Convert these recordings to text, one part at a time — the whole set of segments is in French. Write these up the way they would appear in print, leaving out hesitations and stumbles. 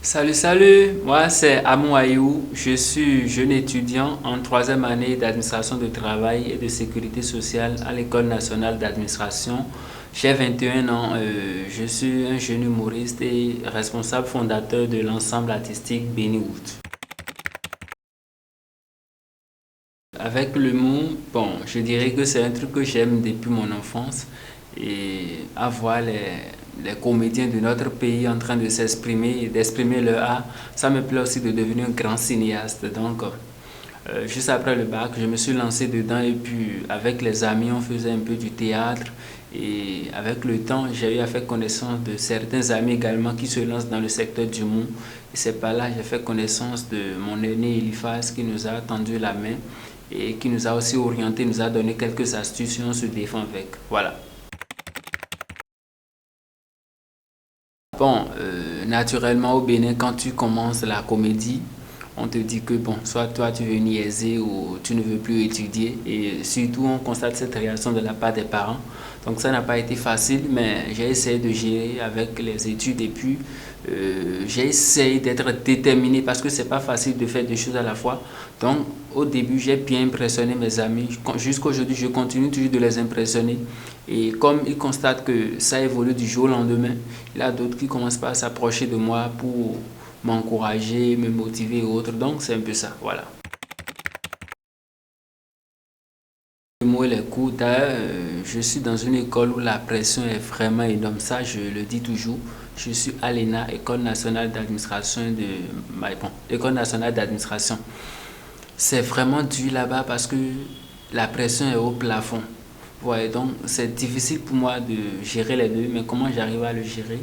Salut, moi c'est Amou Ayou, je suis jeune étudiant en troisième année d'administration de travail et de sécurité sociale à l'École nationale d'administration. J'ai 21 ans, je suis un jeune humoriste et responsable fondateur de l'ensemble artistique Bennywood. Avec l'humour, bon, je dirais que c'est un truc que j'aime depuis mon enfance et avoir les comédiens de notre pays en train de s'exprimer et d'exprimer leur art, ça me plaît aussi de devenir un grand cinéaste. Donc, juste après le bac, je me suis lancé dedans et puis avec les amis, on faisait un peu du théâtre et avec le temps, j'ai eu à faire connaissance de certains amis également qui se lancent dans le secteur du monde. Et c'est par là que j'ai fait connaissance de mon aîné Eliphas qui nous a tendu la main et qui nous a aussi orienté, nous a donné quelques astuces et on se défend avec. Voilà. Bon, naturellement au Bénin, quand tu commences la comédie, on te dit que bon, soit toi tu veux niaiser ou tu ne veux plus étudier et surtout on constate cette réaction de la part des parents. Donc ça n'a pas été facile, mais j'ai essayé de gérer avec les études et puis j'ai essayé d'être déterminé parce que c'est pas facile de faire deux choses à la fois. Donc au début j'ai bien impressionné mes amis. Jusqu'à aujourd'hui je continue toujours de les impressionner et comme ils constatent que ça évolue du jour au lendemain, il y a d'autres qui commencent pas à s'approcher de moi pour m'encourager, me motiver et autres. Donc c'est un peu ça, voilà. Moi, les cours, d'ailleurs, je suis dans une école où la pression est vraiment énorme. Ça, je le dis toujours. Je suis à l'ENA, École nationale d'administration de... Bon, École nationale d'administration. C'est vraiment dur là-bas parce que la pression est au plafond. Ouais, donc c'est difficile pour moi de gérer les deux, mais comment j'arrive à le gérer?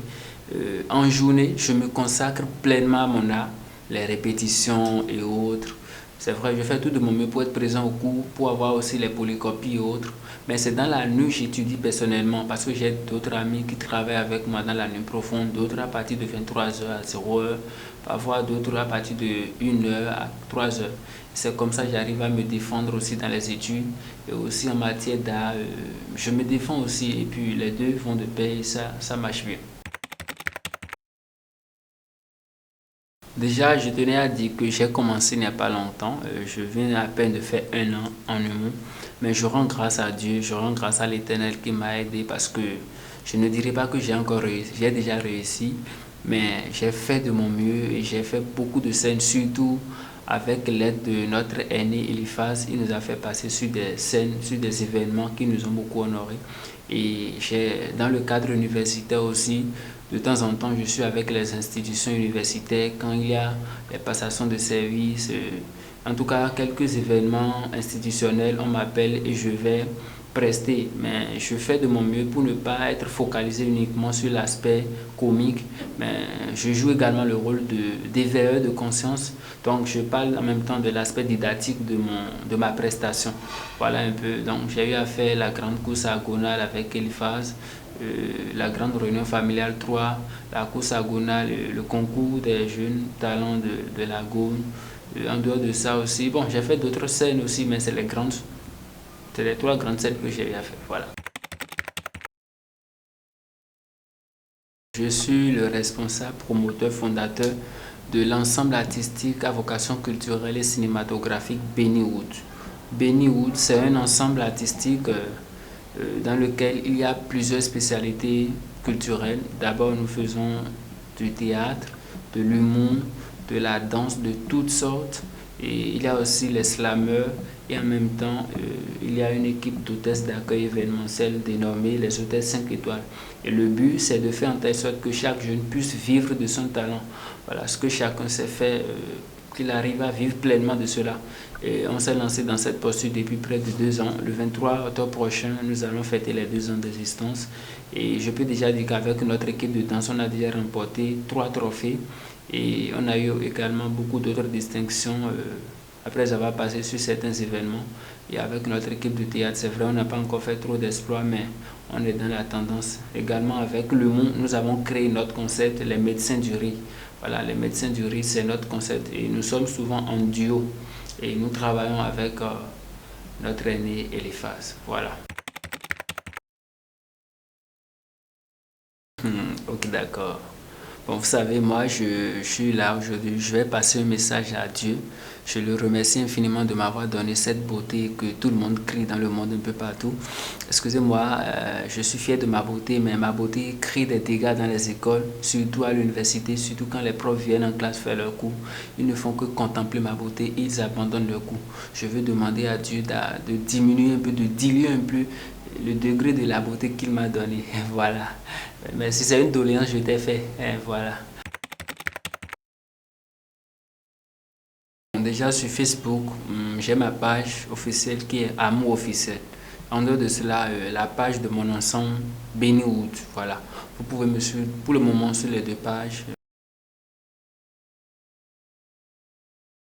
En journée, je me consacre pleinement à mon art, les répétitions et autres. C'est vrai, je fais tout de mon mieux pour être présent au cours, pour avoir aussi les polycopies et autres. Mais c'est dans la nuit que j'étudie personnellement parce que j'ai d'autres amis qui travaillent avec moi dans la nuit profonde, d'autres à partir de 23 heures à 0 heure, parfois d'autres à partir de 1 heure à 3 heures. C'est comme ça que j'arrive à me défendre aussi dans les études et aussi en matière d'art. Je me défends aussi et puis les deux vont de pair et ça marche bien. Déjà, je tenais à dire que j'ai commencé il n'y a pas longtemps. Je viens à peine de faire 1 an en humour. Mais je rends grâce à Dieu, je rends grâce à l'Éternel qui m'a aidé parce que je ne dirais pas que j'ai encore réussi, j'ai déjà réussi, mais j'ai fait de mon mieux et j'ai fait beaucoup de scènes, surtout avec l'aide de notre aîné Eliphas. Il nous a fait passer sur des scènes, sur des événements qui nous ont beaucoup honorés. Et dans le cadre universitaire aussi, de temps en temps, je suis avec les institutions universitaires quand il y a les passations de services. En tout cas, quelques événements institutionnels, on m'appelle et je vais prester. Mais je fais de mon mieux pour ne pas être focalisé uniquement sur l'aspect comique. Mais je joue également le rôle d'éveilleur de conscience. Donc, je parle en même temps de l'aspect didactique de ma prestation. Voilà un peu. Donc, j'ai eu à faire la grande course agonale avec Eliphaz, la grande réunion familiale 3, la course agonale, le concours des jeunes talents de la Gaune. En dehors de ça aussi, bon, j'ai fait d'autres scènes aussi, mais c'est les trois grandes scènes que j'ai eu à faire. Voilà. Je suis le responsable promoteur fondateur de l'ensemble artistique à vocation culturelle et cinématographique Bennywood. Bennywood, c'est un ensemble artistique dans lequel il y a plusieurs spécialités culturelles. D'abord, nous faisons du théâtre, de l'humour, de la danse de toutes sortes. Et il y a aussi les slameurs et en même temps, il y a une équipe d'hôtesses d'accueil événementiel dénommée les hôtesses 5 étoiles. Et le but, c'est de faire en telle sorte que chaque jeune puisse vivre de son talent. Voilà, ce que chacun sait faire, qu'il arrive à vivre pleinement de cela. Et on s'est lancé dans cette posture depuis près de 2 ans. Le 23 octobre prochain, nous allons fêter les 2 ans d'existence. Et je peux déjà dire qu'avec notre équipe de danse, on a déjà remporté 3 trophées. Et on a eu également beaucoup d'autres distinctions après avoir passé sur certains événements. Et avec notre équipe de théâtre, c'est vrai, on n'a pas encore fait trop d'exploits, mais on est dans la tendance. Également avec le monde, nous avons créé notre concept, les médecins du riz. Voilà, les médecins du riz, c'est notre concept. Et nous sommes souvent en duo. Et nous travaillons avec notre aîné Eliphaz. Voilà. Ok, d'accord. Bon, vous savez, moi, je suis là aujourd'hui. Je vais passer un message à Dieu. Je le remercie infiniment de m'avoir donné cette beauté que tout le monde crie dans le monde un peu partout. Excusez-moi, je suis fier de ma beauté, mais ma beauté crée des dégâts dans les écoles, surtout à l'université, surtout quand les profs viennent en classe faire leurs cours. Ils ne font que contempler ma beauté, ils abandonnent leurs cours. Je veux demander à Dieu de diminuer un peu, de diluer un peu le degré de la beauté qu'il m'a donné. Voilà. Mais si c'est une doléance, je t'ai fait. Voilà. Déjà sur Facebook, j'ai ma page officielle qui est Amour officiel. En dehors de cela, la page de mon ensemble Bennywood. Voilà. Vous pouvez me suivre pour le moment sur les deux pages.